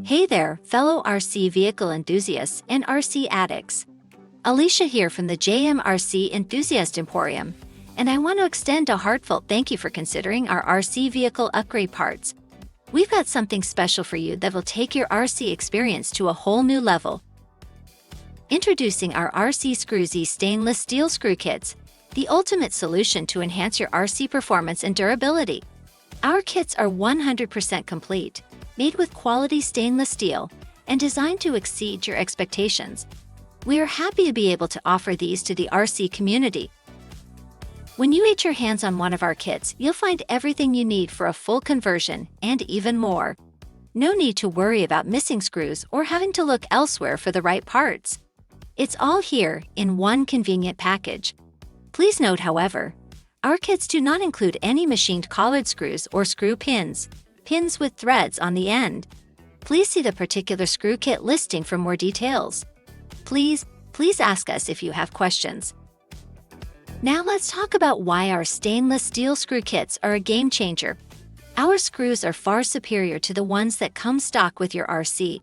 Hey there, fellow RC vehicle enthusiasts and RC addicts. Alicia here from the JMRC Enthusiast Emporium, and I want to extend a heartfelt thank you for considering our RC vehicle upgrade parts. We've got something special for you that will take your RC experience to a whole new level. Introducing our RCScrewZ stainless steel screw kits, the ultimate solution to enhance your RC performance and durability. Our kits are 100% complete, made with quality stainless steel, and designed to exceed your expectations. We are happy to be able to offer these to the RC community. When you get your hands on one of our kits, you'll find everything you need for a full conversion, and even more. No need to worry about missing screws or having to look elsewhere for the right parts. It's all here in one convenient package. Please note, however, our kits do not include any machined collared screws or screw pins with threads on the end. Please see the particular screw kit listing for more details. Please ask us if you have questions. Now let's talk about why our stainless steel screw kits are a game changer. Our screws are far superior to the ones that come stock with your RC.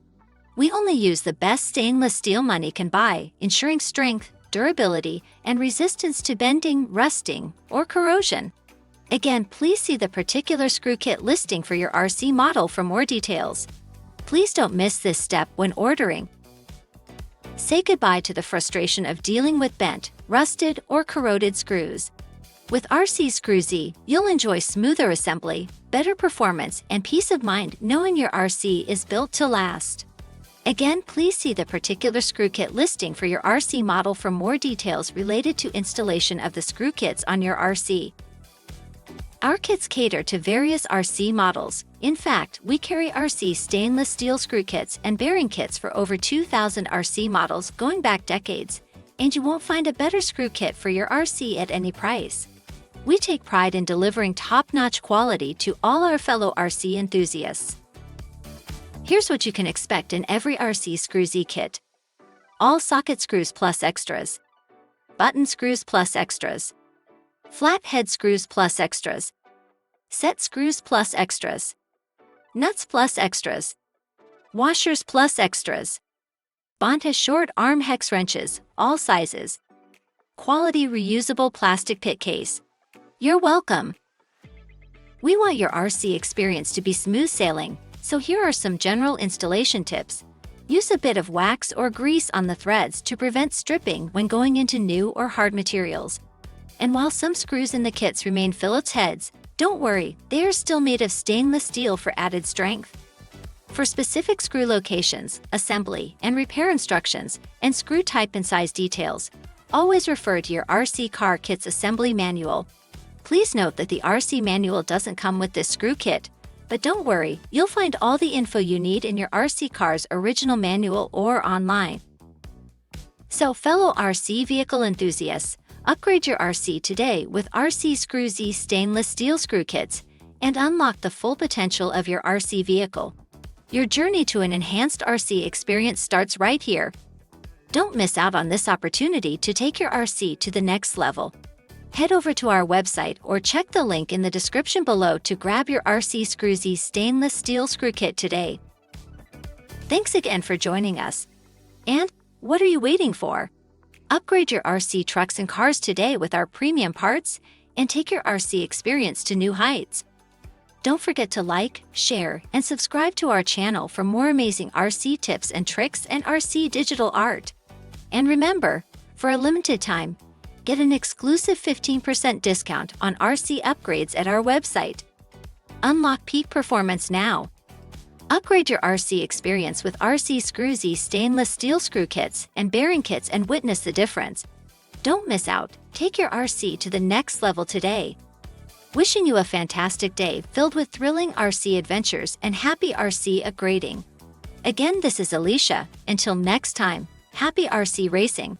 We only use the best stainless steel money can buy, ensuring strength, durability, and resistance to bending, rusting, or corrosion. Again, please see the particular screw kit listing for your RC model for more details. Please don't miss this step when ordering. Say goodbye to the frustration of dealing with bent, rusted, or corroded screws. With RCScrewZ, you'll enjoy smoother assembly, better performance, and peace of mind knowing your RC is built to last. Again, please see the particular screw kit listing for your RC model for more details related to installation of the screw kits on your RC. Our kits cater to various RC models. In fact, we carry RC stainless steel screw kits and bearing kits for over 2,000 RC models going back decades, and you won't find a better screw kit for your RC at any price. We take pride in delivering top-notch quality to all our fellow RC enthusiasts. Here's what you can expect in every RCScrewZ kit. All socket screws plus extras. Button screws plus extras. Flat head screws plus extras. Set screws plus extras. Nuts plus extras. Washers plus extras. Bondhus short arm hex wrenches, all sizes. Quality reusable plastic pit case. You're welcome. We want your RC experience to be smooth sailing, so here are some general installation tips. Use a bit of wax or grease on the threads to prevent stripping when going into new or hard materials. And while some screws in the kits remain Phillips heads, don't worry, they are still made of stainless steel for added strength. For specific screw locations, assembly, and repair instructions, and screw type and size details, always refer to your RC car kit's assembly manual. Please note that the RC manual doesn't come with this screw kit, but don't worry, you'll find all the info you need in your RC car's original manual or online. So, fellow RC vehicle enthusiasts, upgrade your RC today with RCScrewZ stainless steel screw kits and unlock the full potential of your RC vehicle. Your journey to an enhanced RC experience starts right here. Don't miss out on this opportunity to take your RC to the next level. Head over to our website or check the link in the description below to grab your RCScrewZ stainless steel screw kit today. Thanks again for joining us. And what are you waiting for? Upgrade your RC trucks and cars today with our premium parts and take your RC experience to new heights. Don't forget to like, share, and subscribe to our channel for more amazing RC tips and tricks and RC digital art. And remember, for a limited time, get an exclusive 15% discount on RC upgrades at our website. Unlock peak performance now. Upgrade your RC experience with RCScrewZ stainless steel screw kits and bearing kits and witness the difference. Don't miss out. Take your RC to the next level today. Wishing you a fantastic day filled with thrilling RC adventures and happy RC upgrading. Again, this is Alicia. Until next time, happy RC racing.